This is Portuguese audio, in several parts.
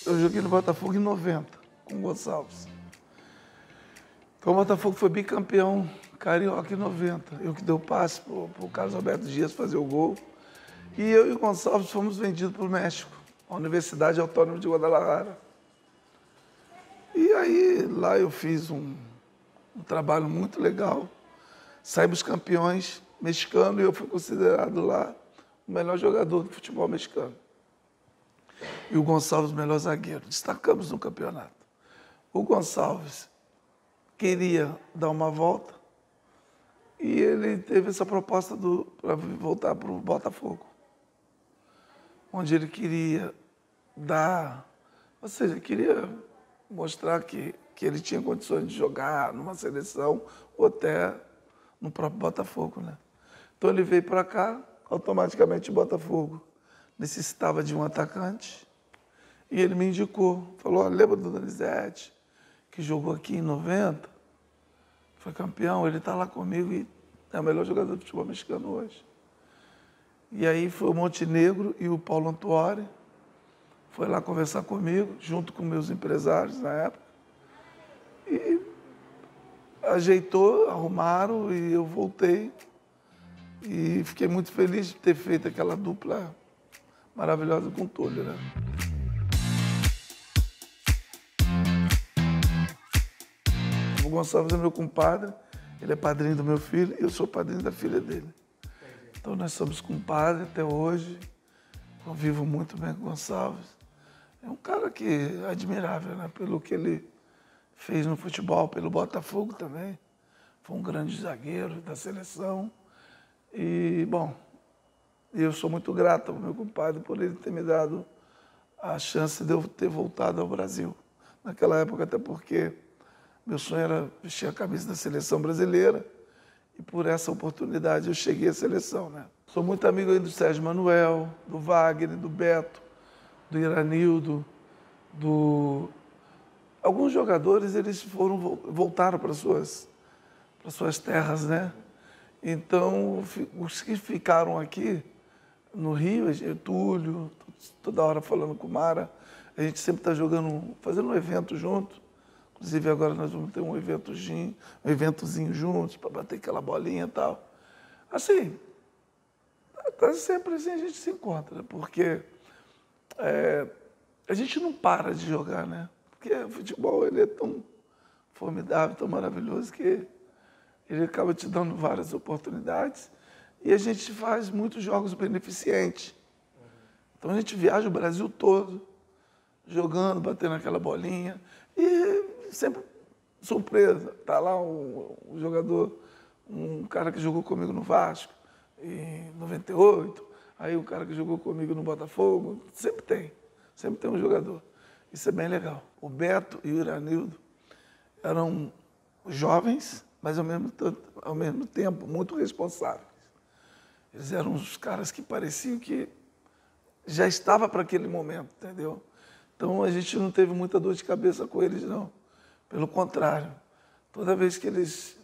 Eu joguei no Botafogo em 90, com o Gonçalves. Então o Botafogo foi bicampeão carioca em 90. Eu que dei o passe para o Carlos Alberto Dias fazer o gol. E eu e o Gonçalves fomos vendidos para o México, a Universidade Autônoma de Guadalajara. E aí lá eu fiz um trabalho muito legal. Saímos campeões mexicanos e eu fui considerado lá o melhor jogador do futebol mexicano. E o Gonçalves, o melhor zagueiro. Destacamos no campeonato. O Gonçalves queria dar uma volta e ele teve essa proposta para voltar para o Botafogo, onde ele queria dar, ou seja, queria mostrar que ele tinha condições de jogar numa seleção ou até no próprio Botafogo, né? Então ele veio para cá, automaticamente o Botafogo necessitava de um atacante e ele me indicou, falou, olha, lembra do Donizete, que jogou aqui em 90, foi campeão, ele está lá comigo e é o melhor jogador de futebol mexicano hoje. E aí foi o Montenegro e o Paulo Antuori, foi lá conversar comigo, junto com meus empresários na época, e ajeitou, arrumaram e eu voltei. E fiquei muito feliz de ter feito aquela dupla maravilhosa com o Túlio, né? O Gonçalves é meu compadre, ele é padrinho do meu filho e eu sou padrinho da filha dele. Então nós somos compadres até hoje, convivo muito bem com o Gonçalves. É um cara que é admirável, né? Pelo que ele fez no futebol, pelo Botafogo também. Foi um grande zagueiro da seleção. E, bom, eu sou muito grato ao meu compadre por ele ter me dado a chance de eu ter voltado ao Brasil. Naquela época, até porque meu sonho era vestir a camisa da seleção brasileira e por essa oportunidade eu cheguei à seleção, né? Sou muito amigo aí do Sérgio Manuel, do Wagner, do Beto, do Iranildo, Alguns jogadores, eles voltaram para suas terras, né? Então, os que ficaram aqui no Rio, Getúlio, toda hora falando com o Mara, a gente sempre está fazendo um evento junto. Inclusive, agora nós vamos ter um eventozinho juntos, para bater aquela bolinha e tal. Assim, quase sempre assim a gente se encontra, porque a gente não para de jogar, né? Porque o futebol ele é tão formidável, tão maravilhoso, que ele acaba te dando várias oportunidades e a gente faz muitos jogos beneficentes. Então a gente viaja o Brasil todo, jogando, batendo aquela bolinha e sempre surpresa. Está lá um jogador, um cara que jogou comigo no Vasco em 98, aí o cara que jogou comigo no Botafogo, sempre tem um jogador. Isso é bem legal. O Beto e o Iranildo eram jovens, mas ao mesmo tempo muito responsáveis. Eles eram os caras que pareciam que já estava para aquele momento, entendeu? Então a gente não teve muita dor de cabeça com eles, não. Pelo contrário, toda vez que eles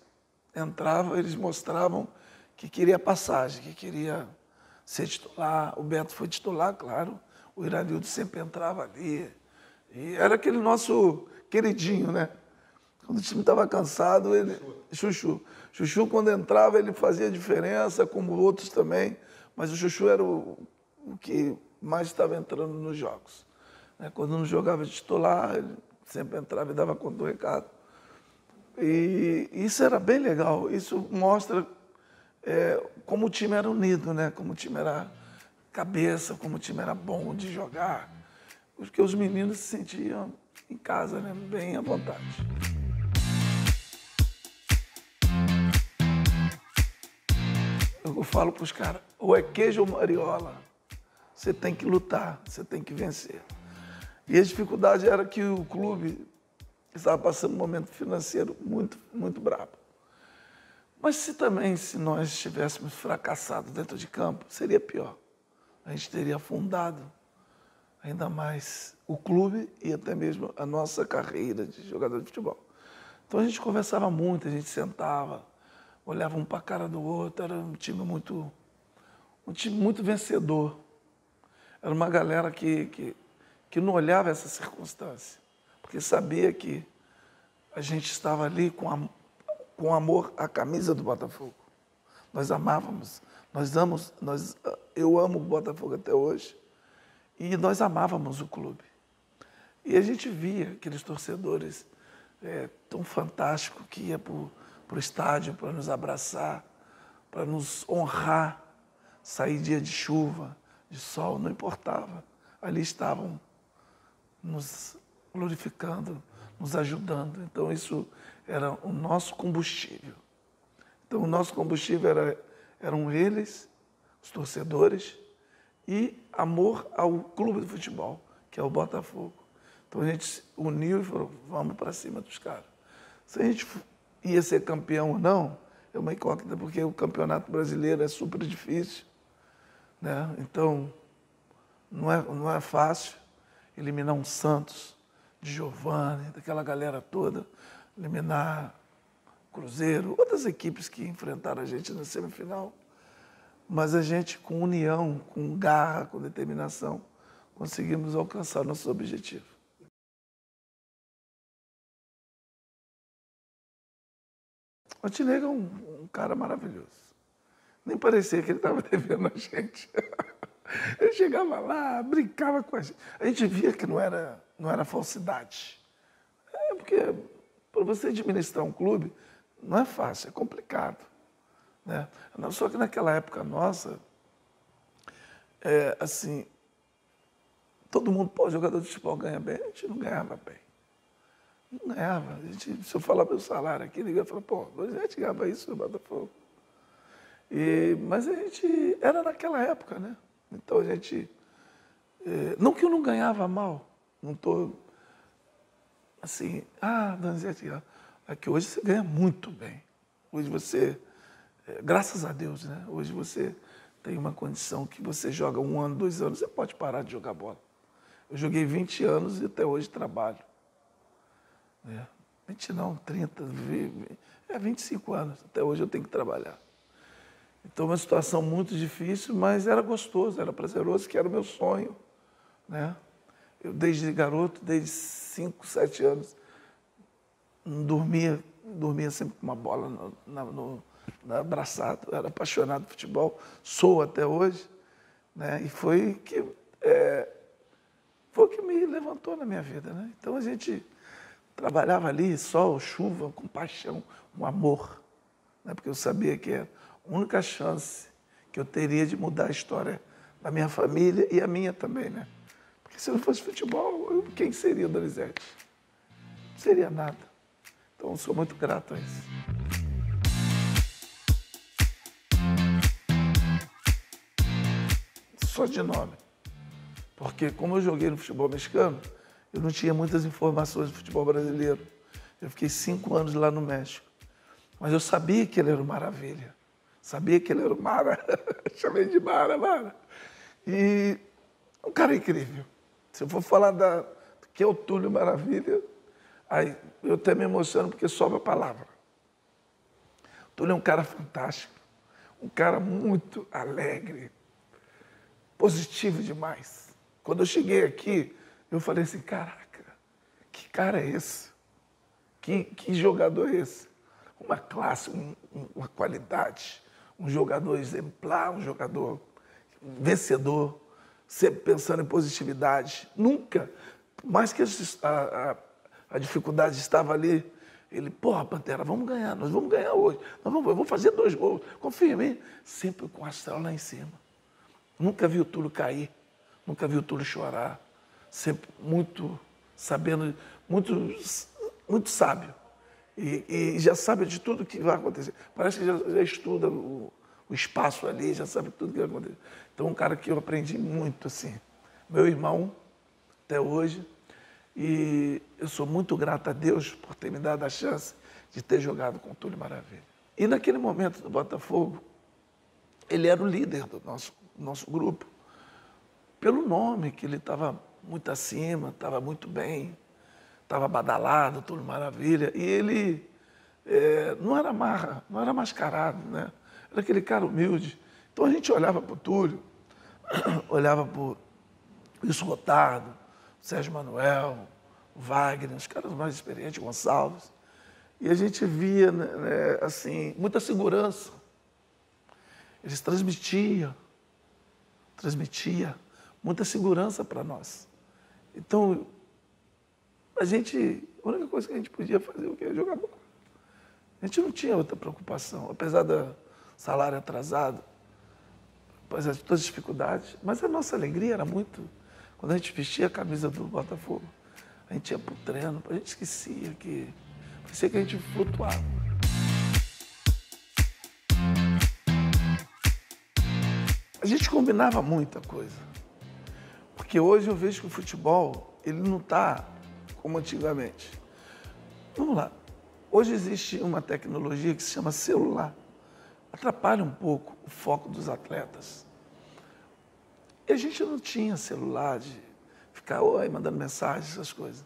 entravam, eles mostravam que queria passagem, que queria ser titular. O Beto foi titular, claro. O Iranildo sempre entrava ali. E era aquele nosso queridinho, né? Quando o time estava cansado, ele... Chuchu. Chuchu, quando entrava, ele fazia diferença, como outros também. Mas o Chuchu era o que mais estava entrando nos jogos. Quando não jogava de titular, ele sempre entrava e dava conta do recado. E isso era bem legal. Isso mostra como o time era unido, né? Como o time era cabeça, como o time era bom de jogar. Porque os meninos se sentiam em casa, né? Bem à vontade. Eu falo para os caras, ou é queijo ou mariola. Você tem que lutar, você tem que vencer. E a dificuldade era que o clube estava passando um momento financeiro muito, muito brabo. Mas se nós tivéssemos fracassado dentro de campo, seria pior. A gente teria afundado ainda mais o clube e até mesmo a nossa carreira de jogador de futebol. Então a gente conversava muito, a gente sentava, olhava um para a cara do outro, era um time muito vencedor. Era uma galera que que não olhava essa circunstância, porque sabia que a gente estava ali com amor à camisa do Botafogo. Nós amávamos, eu amo o Botafogo até hoje, e nós amávamos o clube. E a gente via aqueles torcedores tão fantásticos que iam para o estádio para nos abraçar, para nos honrar, sair dia de chuva, de sol, não importava. Ali estavam nos glorificando, nos ajudando. Então, isso era o nosso combustível. Então, o nosso combustível eram eles, os torcedores, e amor ao clube de futebol, que é o Botafogo. Então, a gente se uniu e falou, vamos para cima dos caras. Se a gente ia ser campeão ou não, é uma incógnita, porque o campeonato brasileiro é super difícil, né? Então, não é fácil eliminar um Santos, de Giovani, daquela galera toda, eliminar Cruzeiro, outras equipes que enfrentaram a gente na semifinal. Mas a gente, com união, com garra, com determinação, conseguimos alcançar nosso objetivo. O Tinega é um cara maravilhoso. Nem parecia que ele estava devendo a gente. Ele chegava lá, brincava com a gente. A gente via que não era falsidade. Porque para você administrar um clube não é fácil, é complicado, né? Só que naquela época nossa, assim, todo mundo, jogador de futebol ganha bem, a gente não ganhava bem. Não ganhava. Se eu falar meu salário aqui, ninguém fala, a gente ganhava isso no Botafogo. Mas a gente era naquela época, né? Então a gente. Não que eu não ganhava mal, não estou assim, Donizete, é que hoje você ganha muito bem. Hoje você, graças a Deus, né? Hoje você tem uma condição que você joga 1 ano, 2 anos, você pode parar de jogar bola. Eu joguei 20 anos e até hoje trabalho. 20 não, 30, 25 anos, até hoje eu tenho que trabalhar. Então, uma situação muito difícil, mas era gostoso, era prazeroso, que era o meu sonho, né? Eu, desde garoto, desde 5, 7 anos, dormia sempre com uma bola no abraçado, era apaixonado por futebol, sou até hoje, né? E foi o que me levantou na minha vida, né? Então, a gente trabalhava ali, sol, chuva, com paixão, com amor, né? Porque eu sabia que a única chance que eu teria de mudar a história da minha família e a minha também, né? Porque se não fosse futebol, quem seria o Donizete? Não seria nada. Então, eu sou muito grato a isso. Só de nome. Porque como eu joguei no futebol mexicano, eu não tinha muitas informações do futebol brasileiro. Eu fiquei 5 anos lá no México. Mas eu sabia que ele era o Maravilha. Sabia que ele era o Mara. Chamei de Mara. E um cara incrível. Se eu for falar que é o Túlio Maravilha, aí eu até me emociono porque sobra a palavra. O Túlio é um cara fantástico. Um cara muito alegre. Positivo demais. Quando eu cheguei aqui, eu falei assim, caraca, que cara é esse? Que jogador é esse? Uma classe, uma qualidade, um jogador exemplar, um jogador vencedor, sempre pensando em positividade. Nunca, por mais que a dificuldade estava ali, ele, Pantera, vamos ganhar, nós vamos ganhar hoje. Eu vou fazer 2 gols, confia em mim. Sempre com o astral lá em cima. Nunca vi o Túlio cair, nunca vi o Túlio chorar. Sempre muito sabendo, muito sábio. E já sabe de tudo que vai acontecer. Parece que já estuda o espaço ali, já sabe tudo que vai acontecer. Então, um cara que eu aprendi muito, assim. Meu irmão, até hoje. E eu sou muito grato a Deus por ter me dado a chance de ter jogado com o Túlio Maravilha. E naquele momento do Botafogo, ele era o líder do nosso grupo. Pelo nome, que ele estava muito acima, estava muito bem, estava badalado, Túlio Maravilha. E ele não era marra, não era mascarado, né? Era aquele cara humilde. Então a gente olhava para o Túlio, olhava para o Wilson Gotardo, Sérgio Manuel, o Wagner, os caras mais experientes, Gonçalves. E a gente via, né, assim, muita segurança. Eles transmitiam muita segurança para nós. Então, a única coisa que a gente podia fazer o quê? Jogar bola. A gente não tinha outra preocupação, apesar do salário atrasado, apesar de todas as dificuldades. Mas a nossa alegria era muito... Quando a gente vestia a camisa do Botafogo, a gente ia para o treino, a gente esquecia que... Parecia que a gente flutuava. A gente combinava muita coisa. Porque hoje eu vejo que o futebol, ele não está como antigamente. Vamos lá. Hoje existe uma tecnologia que se chama celular. Atrapalha um pouco o foco dos atletas. E a gente não tinha celular de ficar mandando mensagem, essas coisas.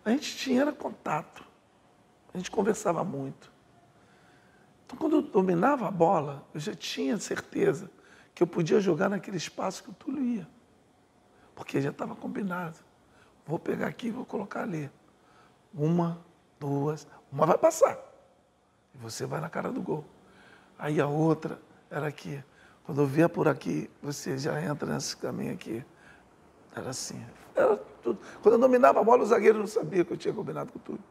A gente tinha era contato. A gente conversava muito. Então, quando eu dominava a bola, eu já tinha certeza que eu podia jogar naquele espaço que o Túlio ia. Porque já estava combinado. Vou pegar aqui e vou colocar ali. Uma, duas, uma vai passar. E você vai na cara do gol. Aí a outra era aqui. Quando eu vier por aqui, você já entra nesse caminho aqui. Era assim. Era tudo. Quando eu dominava a bola, o zagueiro não sabia que eu tinha combinado com tudo.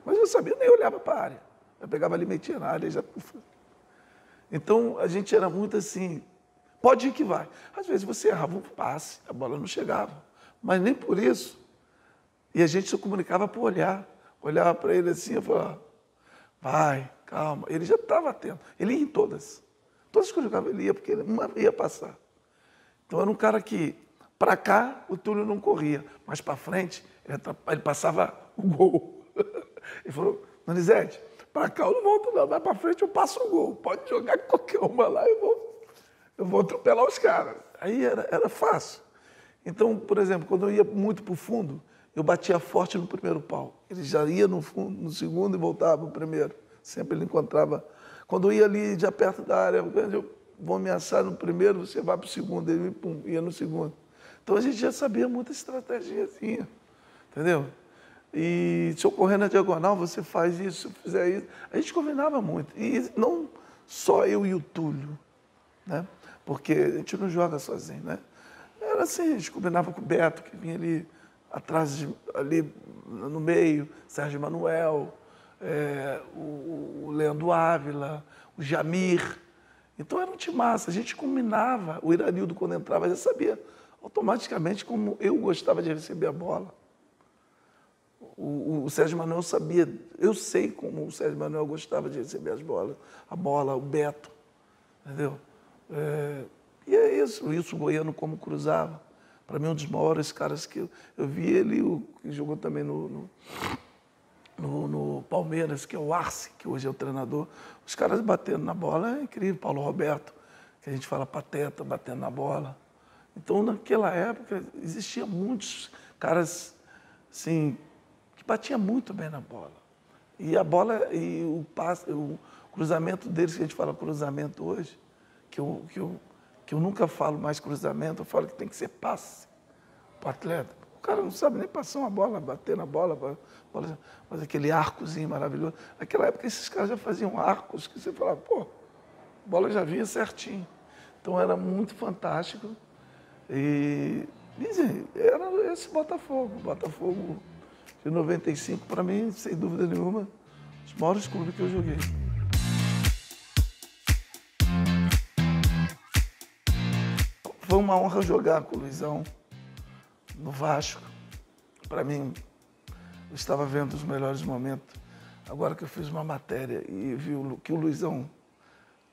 Mas eu sabia, nem olhava para a área. Eu pegava ali, metia na área e já... Então, a gente era muito assim, pode ir que vai. Às vezes você errava um passe, a bola não chegava. Mas nem por isso. E a gente se comunicava por olhar. Olhava para ele assim, eu falava, vai, calma. Ele já estava atento. Ele ia em todas. Todas que eu jogava ele ia, porque uma ia passar. Então era um cara que, para cá, o Túlio não corria. Mas para frente, ele passava o gol. Ele falou, Donizete, para cá eu não volto não, vai para frente eu passo o gol. Pode jogar qualquer uma lá, eu vou atropelar os caras. Aí era fácil. Então, por exemplo, quando eu ia muito para o fundo, eu batia forte no primeiro pau. Ele já ia no fundo, no segundo e voltava para o primeiro. Sempre ele encontrava. Quando eu ia ali já perto da área, eu vou ameaçar no primeiro, você vai para o segundo. Ele pum, ia no segundo. Então a gente já sabia muita estratégiazinha, entendeu? E se eu correr na diagonal, você faz isso, se eu fizer isso. A gente combinava muito. E não só eu e o Túlio, né? Porque a gente não joga sozinho, né? Era assim, a gente combinava com o Beto, que vinha ali atrás, ali no meio, Sérgio Manuel, o Leandro Ávila, o Jamir. Então era um timaço, a gente combinava. O Iranildo, quando entrava, já sabia automaticamente como eu gostava de receber a bola. O Sérgio Manuel sabia, eu sei como o Sérgio Manuel gostava de receber as bolas, a bola, o Beto, entendeu? E é isso, o Wilson Goiano como cruzava. Para mim, um dos maiores caras que eu vi ele, que jogou também no Palmeiras, que é o Arce, que hoje é o treinador. Os caras batendo na bola é incrível. Paulo Roberto, que a gente fala pateta, batendo na bola. Então, naquela época, existiam muitos caras, assim, que batiam muito bem na bola. E a bola, e o cruzamento deles, que a gente fala cruzamento hoje, que eu nunca falo mais cruzamento, eu falo que tem que ser passe para o atleta. O cara não sabe nem passar uma bola, bater na bola, fazer aquele arcozinho maravilhoso. Naquela época, esses caras já faziam arcos que você falava, pô, a bola já vinha certinho. Então, era muito fantástico. E era esse Botafogo. Botafogo de 95, para mim, sem dúvida nenhuma, os maiores clubes que eu joguei. Foi uma honra jogar com o Luizão no Vasco. Para mim, eu estava vendo os melhores momentos. Agora que eu fiz uma matéria e vi o que o Luizão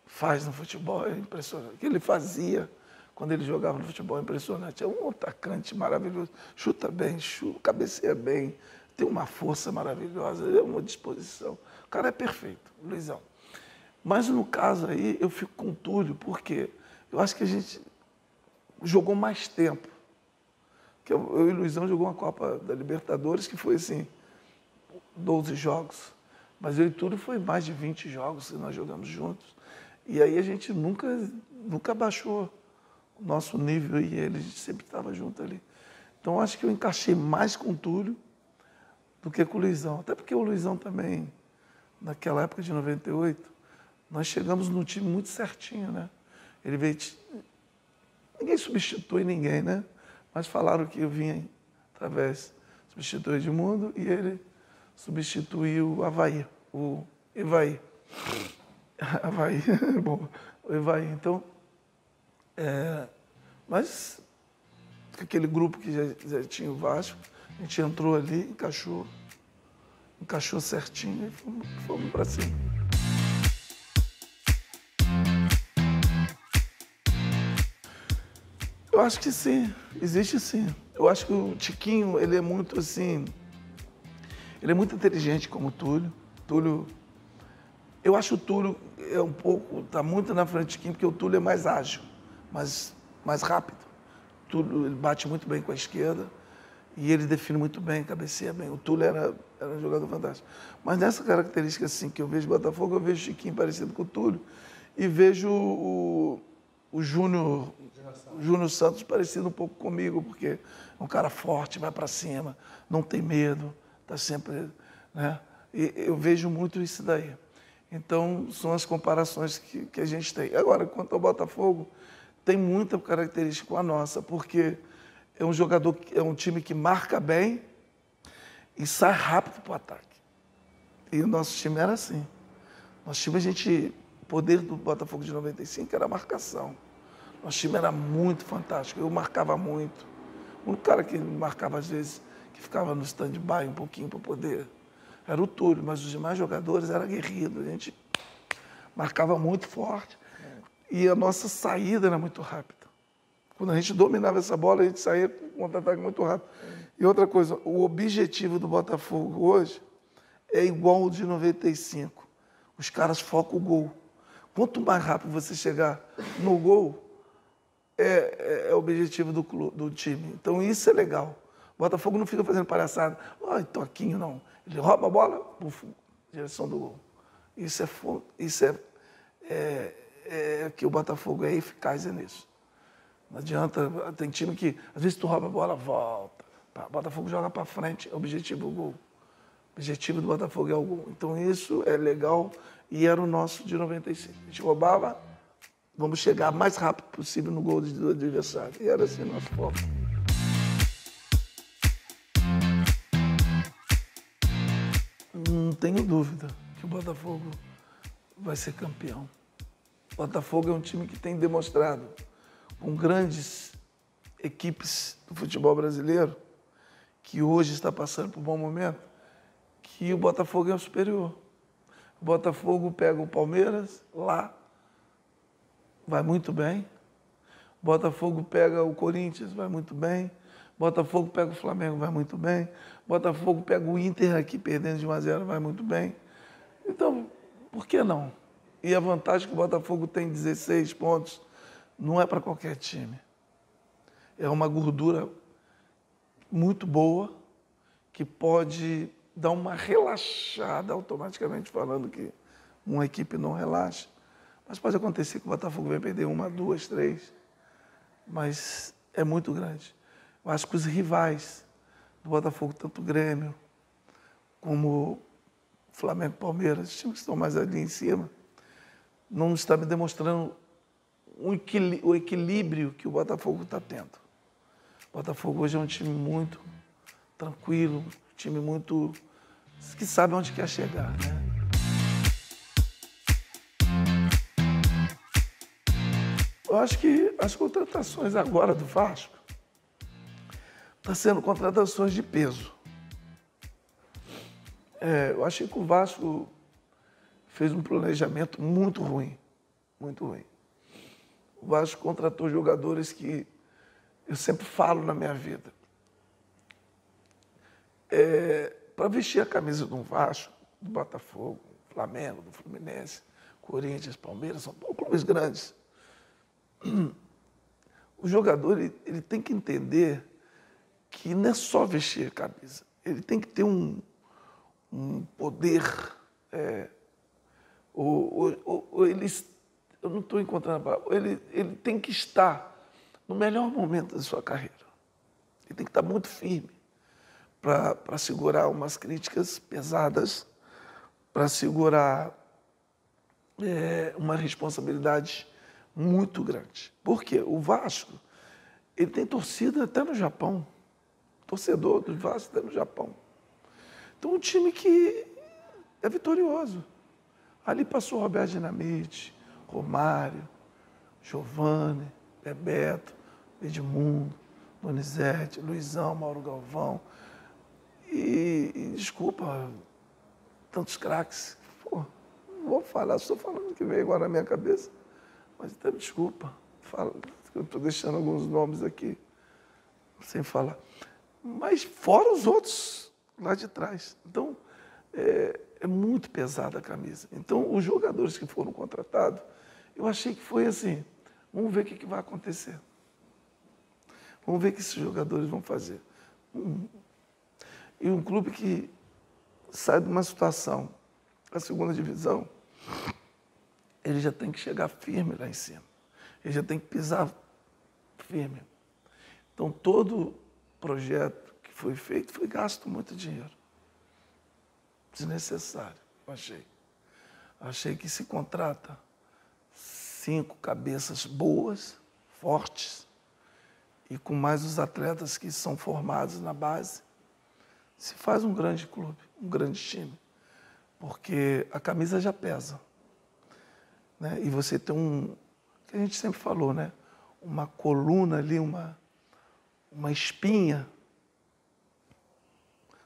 faz no futebol, é impressionante. O que ele fazia quando ele jogava no futebol é impressionante. É um atacante maravilhoso, chuta bem, cabeceia bem, tem uma força maravilhosa, é uma disposição. O cara é perfeito, o Luizão. Mas no caso aí, eu fico com o Túlio, porque eu acho que a gente jogou mais tempo. Que eu e o Luizão jogou uma Copa da Libertadores, que foi assim, 12 jogos. Mas eu e o Túlio foi mais de 20 jogos que nós jogamos juntos. E aí a gente nunca baixou o nosso nível e ele, a gente sempre estava junto ali. Então, acho que eu encaixei mais com o Túlio do que com o Luizão. Até porque o Luizão também, naquela época de 98, nós chegamos num time muito certinho, né? Ele veio... Ninguém substitui ninguém, né? Mas falaram que eu vinha através... Substituiu o Edmundo e ele substituiu o Avaí, o Evaí. Avaí, bom, o Evaí. Então, mas aquele grupo que já tinha o Vasco, a gente entrou ali, encaixou certinho e fomos para cima. Eu acho que sim, existe sim. Eu acho que o Tiquinho, ele é muito assim, ele é muito inteligente como o Túlio. Eu acho o Túlio tá muito na frente do Tiquinho, porque o Túlio é mais ágil, mais rápido. O Túlio, ele bate muito bem com a esquerda e ele define muito bem, cabeceia bem. O Túlio era um jogador fantástico. Mas nessa característica assim, que eu vejo o Botafogo, eu vejo o Chiquinho parecido com o Túlio e vejo o Júnior Santos parecido um pouco comigo, porque é um cara forte, vai para cima, não tem medo, está sempre... Né? E eu vejo muito isso daí. Então, são as comparações que a gente tem. Agora, quanto ao Botafogo, tem muita característica com a nossa, porque é um time que marca bem e sai rápido para o ataque. E o nosso time era assim. Nosso time, o poder do Botafogo de 95 era a marcação. Nosso time era muito fantástico, eu marcava muito. O único cara que marcava, às vezes, que ficava no stand-by um pouquinho para poder, era o Túlio, mas os demais jogadores eram aguerridos. A gente marcava muito forte e a nossa saída era muito rápida. Quando a gente dominava essa bola, a gente saía com um contra-ataque muito rápido. E outra coisa, o objetivo do Botafogo hoje é igual ao de 95. Os caras focam o gol. Quanto mais rápido você chegar no gol, é o objetivo do time. Então, isso é legal. O Botafogo não fica fazendo palhaçada. Ai, toquinho, não. Ele rouba a bola, puf, direção do gol. Isso é que o Botafogo é eficaz nisso. Não adianta, tem time que, às vezes, tu rouba a bola, volta. O Botafogo joga para frente, é o objetivo do gol. O objetivo do Botafogo é o gol. Então, isso é legal e era o nosso de 95. A gente roubava, vamos chegar mais rápido possível no gol do adversário. E era assim o nosso foco. Não tenho dúvida que o Botafogo vai ser campeão. O Botafogo é um time que tem demonstrado, com grandes equipes do futebol brasileiro, que hoje está passando por um bom momento, que o Botafogo é o superior. O Botafogo pega o Palmeiras lá, vai muito bem. O Botafogo pega o Corinthians, vai muito bem. O Botafogo pega o Flamengo, vai muito bem. O Botafogo pega o Inter aqui, perdendo de 1-0, vai muito bem. Então, por que não? E a vantagem que o Botafogo tem 16 pontos não é para qualquer time. É uma gordura muito boa que pode dar uma relaxada, automaticamente falando que uma equipe não relaxa. Mas pode acontecer que o Botafogo vai perder 1, 2, 3. Mas é muito grande. Eu acho que os rivais do Botafogo, tanto o Grêmio como Flamengo e Palmeiras, os times que estão mais ali em cima, não estão me demonstrando o equilíbrio que o Botafogo está tendo. O Botafogo hoje é um time muito tranquilo, um time muito que sabe onde quer chegar, né? Eu acho que as contratações agora do Vasco estão sendo contratações de peso. Eu achei que o Vasco fez um planejamento muito ruim, muito ruim. O Vasco contratou jogadores que eu sempre falo na minha vida. Para vestir a camisa do Vasco, do Botafogo, do Flamengo, do Fluminense, Corinthians, Palmeiras, são clubes grandes. O jogador ele tem que entender que não é só vestir a camisa. Ele tem que ter um poder. Eu não estou encontrando a palavra. Ele tem que estar no melhor momento da sua carreira. Ele tem que estar muito firme para segurar umas críticas pesadas, para segurar uma responsabilidade muito grande. Por quê? O Vasco, ele tem torcida até no Japão. Torcedor do Vasco até no Japão. Então, um time que é vitorioso. Ali passou Roberto Dinamite, Romário, Giovani, Bebeto, Edmundo, Donizete, Luizão, Mauro Galvão. E desculpa, tantos craques. Pô, não vou falar, estou falando o que veio agora na minha cabeça. Mas até desculpa, eu estou deixando alguns nomes aqui, sem falar. Mas fora os outros lá de trás. Então, é muito pesada a camisa. Então, os jogadores que foram contratados, eu achei que foi assim, vamos ver o que vai acontecer. Vamos ver o que esses jogadores vão fazer. E um clube que sai de uma situação, a segunda divisão, ele já tem que chegar firme lá em cima. Ele já tem que pisar firme. Então, todo projeto que foi feito foi gasto muito dinheiro. Desnecessário, eu achei. Achei que se contrata 5 cabeças boas, fortes, e com mais os atletas que são formados na base, se faz um grande clube, um grande time. Porque a camisa já pesa. Né? E você tem que a gente sempre falou, né? Uma coluna ali, uma espinha.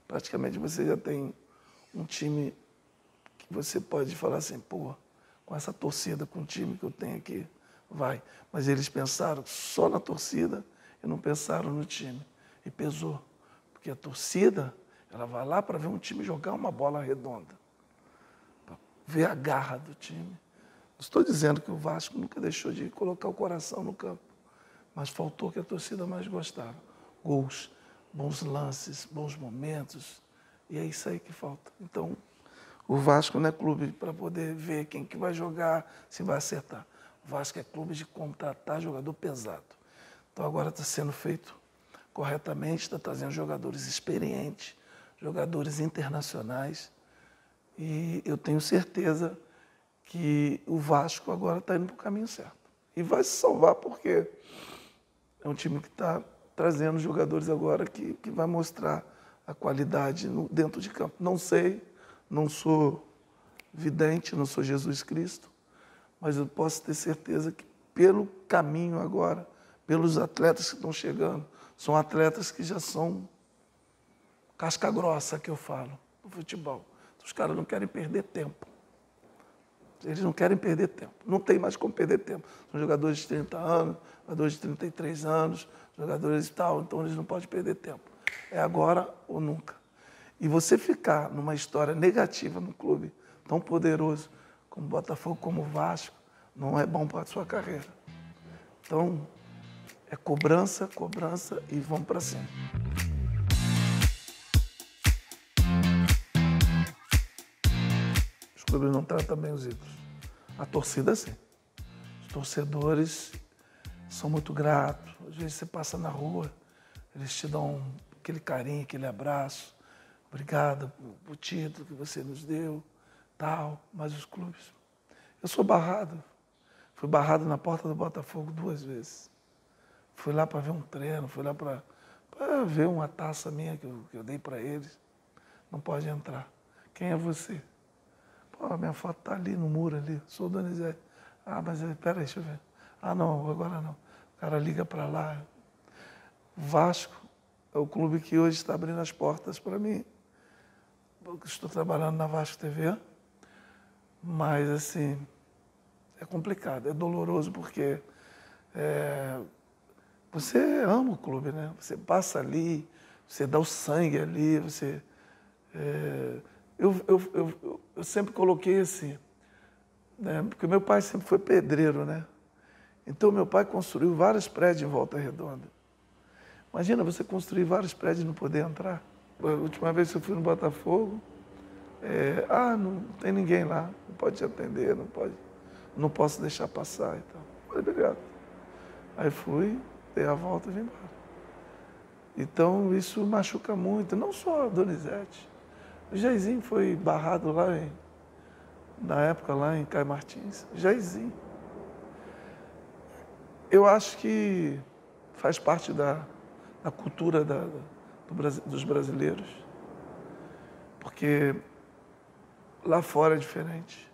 Praticamente você já tem um time que você pode falar assim, pô, com essa torcida, com o time que eu tenho aqui, vai. Mas eles pensaram só na torcida e não pensaram no time. E pesou. Porque a torcida, ela vai lá para ver um time jogar uma bola redonda. Para ver a garra do time. Não estou dizendo que o Vasco nunca deixou de colocar o coração no campo. Mas faltou o que a torcida mais gostava. Gols, bons lances, bons momentos. E é isso aí que falta. Então, o Vasco não é clube para poder ver quem que vai jogar, se vai acertar. O Vasco é clube de contratar jogador pesado. Então, agora está sendo feito corretamente, está trazendo jogadores experientes, jogadores internacionais. E eu tenho certeza que o Vasco agora está indo para o caminho certo. E vai se salvar porque é um time que está trazendo jogadores agora que vai mostrar a qualidade dentro de campo. Não sei, não sou vidente, não sou Jesus Cristo, mas eu posso ter certeza que pelo caminho agora, pelos atletas que estão chegando, são atletas que já são casca grossa, que eu falo, do futebol. Os caras não querem perder tempo. Eles não querem perder tempo. Não tem mais como perder tempo. São jogadores de 30 anos, jogadores de 33 anos, jogadores e tal, então eles não podem perder tempo. É agora ou nunca. E você ficar numa história negativa no clube tão poderoso como o Botafogo, como o Vasco, não é bom para a sua carreira. Então, é cobrança, cobrança e vamos para cima. Os clubes não tratam bem os ídolos. A torcida, sim. Os torcedores são muito gratos. Às vezes você passa na rua, eles te dão aquele carinho, aquele abraço. Obrigado por título que você nos deu, tal. Mas os clubes... Eu sou barrado. Fui barrado na porta do Botafogo 2 vezes. Fui lá para ver um treino, fui lá para ver uma taça minha que eu dei para eles. Não pode entrar. Quem é você? Pô, minha foto está ali no muro ali. Sou o Donizete. Ah, mas peraí, deixa eu ver. Ah, não, agora não. O cara liga para lá. Vasco é o clube que hoje está abrindo as portas para mim. Estou trabalhando na Vasco TV, mas assim, é complicado, é doloroso porque você ama o clube, né? Você passa ali, você dá o sangue ali, você... Eu sempre coloquei assim, né? Porque meu pai sempre foi pedreiro, né? Então meu pai construiu vários prédios em Volta Redonda. Imagina você construir vários prédios e não poder entrar. A última vez que eu fui no Botafogo, não tem ninguém lá, não pode te atender, não posso deixar passar e tal. Falei, obrigado. Aí fui, dei a volta e vim embora. Então, isso machuca muito, não só a Donizete. O Jairzinho foi barrado lá, na época, lá em Caio Martins. Jairzinho. Eu acho que faz parte da cultura dos brasileiros, porque lá fora é diferente.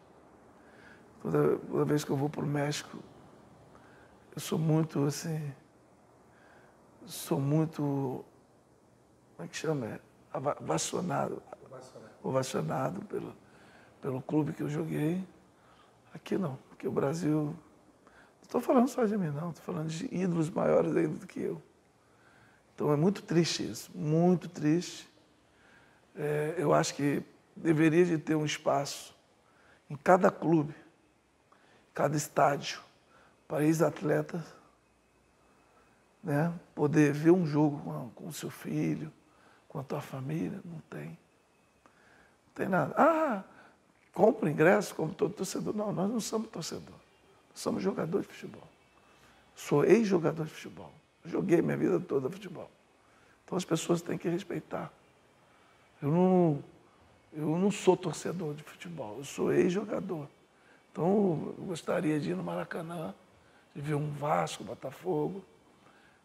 Toda vez que eu vou para o México, eu sou muito, assim, como é que chama? Ovacionado pelo clube que eu joguei. Aqui não, porque o Brasil... Não estou falando só de mim, não. Estou falando de ídolos maiores ainda do que eu. Então é muito triste isso, muito triste. Eu acho que deveria de ter um espaço em cada clube, cada estádio, para ex-atletas, né, poder ver um jogo com o seu filho, com a tua família. Não tem. Não tem nada. Ah, compra ingresso como todo torcedor. Não, nós não somos torcedor. Nós somos jogador de futebol. Sou ex-jogador de futebol. Joguei minha vida toda futebol. Então as pessoas têm que respeitar. Eu não sou torcedor de futebol, eu sou ex-jogador. Então eu gostaria de ir no Maracanã, de ver um Vasco, Botafogo,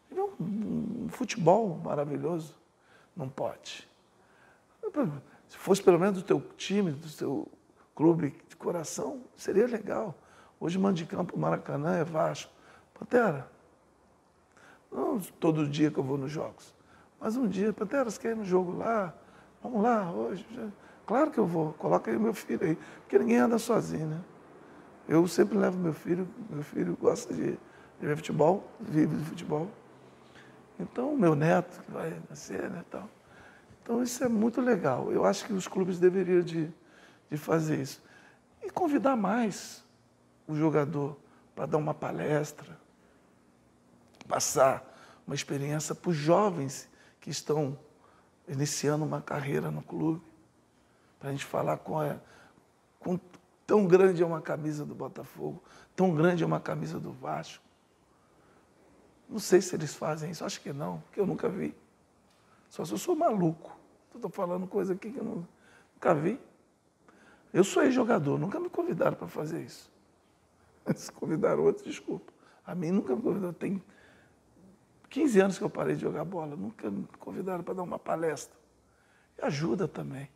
de ver um futebol maravilhoso. Não pode. Se fosse pelo menos do teu time, do teu clube de coração, seria legal. Hoje mando de campo, Maracanã é Vasco. Pantera, não todo dia que eu vou nos jogos, mas um dia, Pantera, você quer ir no jogo lá? Vamos lá, hoje. Claro que eu vou, coloca aí meu filho aí, porque ninguém anda sozinho, né? Eu sempre levo meu filho gosta de ver futebol, vive de futebol. Então, meu neto, que vai nascer, né, tal. Então, isso é muito legal. Eu acho que os clubes deveriam de fazer isso. E convidar mais o jogador para dar uma palestra, passar uma experiência para os jovens que estão iniciando uma carreira no clube, para a gente falar tão grande é uma camisa do Botafogo, tão grande é uma camisa do Vasco. Não sei se eles fazem isso, acho que não, porque eu nunca vi. Só se eu sou maluco. Estou falando coisa aqui que eu nunca vi. Eu sou ex-jogador, nunca me convidaram para fazer isso. Se convidaram outros, desculpa. A mim nunca me convidaram. Tem 15 anos que eu parei de jogar bola, nunca me convidaram para dar uma palestra. E ajuda também.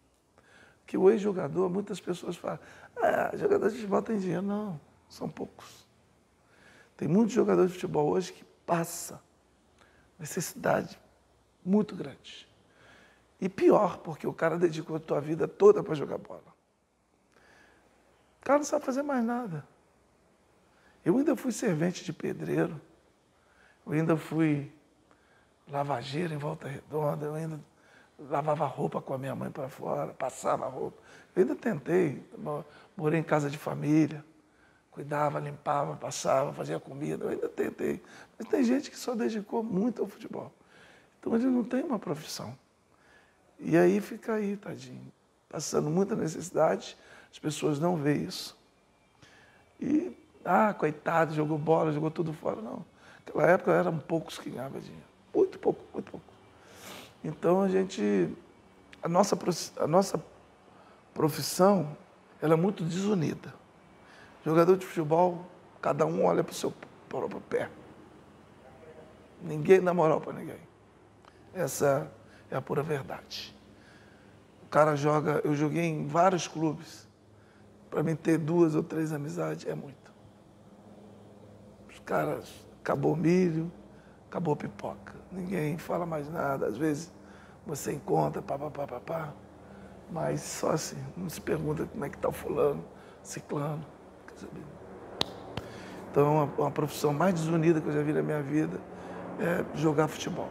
Porque o ex-jogador, muitas pessoas falam, jogador de futebol tem dinheiro. Não, são poucos. Tem muitos jogadores de futebol hoje que passa necessidade muito grande. E pior, porque o cara dedicou a tua vida toda para jogar bola. O cara não sabe fazer mais nada. Eu ainda fui servente de pedreiro, eu ainda fui lavageiro em Volta Redonda, eu ainda lavava roupa com a minha mãe para fora, passava roupa. Eu ainda tentei, morei em casa de família, cuidava, limpava, passava, fazia comida, eu ainda tentei. Mas tem gente que só dedicou muito ao futebol. Então ele não tem uma profissão. E aí fica aí, tadinho, passando muita necessidade, as pessoas não veem isso. E, coitado, jogou bola, jogou tudo fora. Não. Naquela época eram poucos que ganhavam dinheiro. Muito pouco, muito pouco. Então a nossa profissão, ela é muito desunida. Jogador de futebol, cada um olha para o seu próprio pé. Ninguém dá moral para ninguém. Essa é a pura verdade. O cara joga, eu joguei em vários clubes. Para mim ter 2 ou 3 amizades é muito. Os caras, acabou o milho, acabou a pipoca. Ninguém fala mais nada. Às vezes você encontra, pá. Mas só assim, não se pergunta como é que está o fulano, ciclano. Quer saber? Então, uma profissão mais desunida que eu já vi na minha vida é jogar futebol.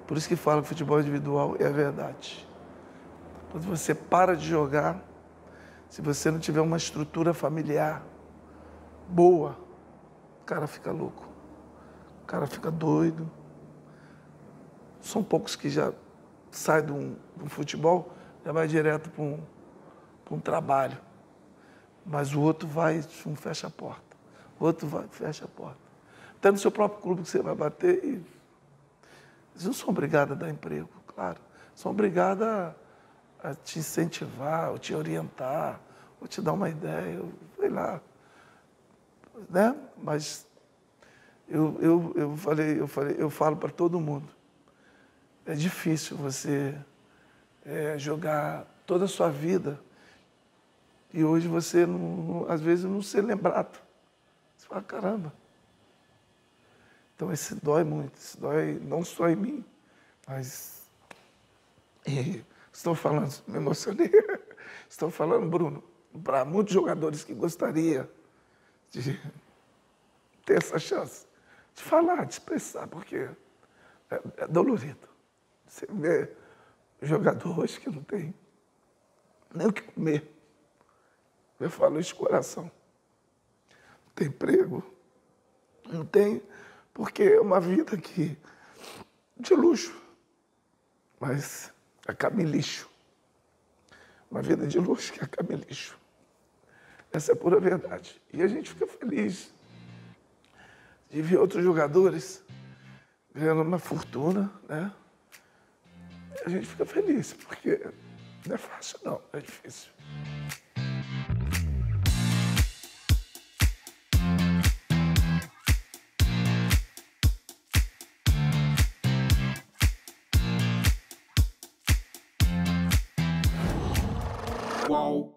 Por isso que falo que futebol individual é a verdade. Quando você para de jogar, se você não tiver uma estrutura familiar boa, o cara fica louco, o cara fica doido. São poucos que já saem de um futebol, já vai direto para um trabalho. Mas o outro vai, fecha a porta. O outro vai, fecha a porta. Até no seu próprio clube que você vai bater. Eles não são obrigados a dar emprego, claro. São obrigados a te incentivar, ou te orientar, ou te dar uma ideia, sei lá. Né? Mas eu falo para todo mundo. É difícil você jogar toda a sua vida e hoje você, às vezes, não ser lembrado. Você fala, caramba. Então, esse dói muito. Isso dói não só em mim, mas... Estou falando, me emocionei. Estou falando, Bruno, para muitos jogadores que gostariam de ter essa chance de falar, de expressar, porque é dolorido. Você vê jogador hoje que não tem nem o que comer. Eu falo isso de coração. Não tem emprego, não tem, porque é uma vida que, de luxo, mas acaba em lixo. Uma vida de luxo que acaba em lixo. Essa é a pura verdade. E a gente fica feliz de ver outros jogadores ganhando uma fortuna, né? A gente fica feliz, porque não é fácil, não, é difícil. Uau!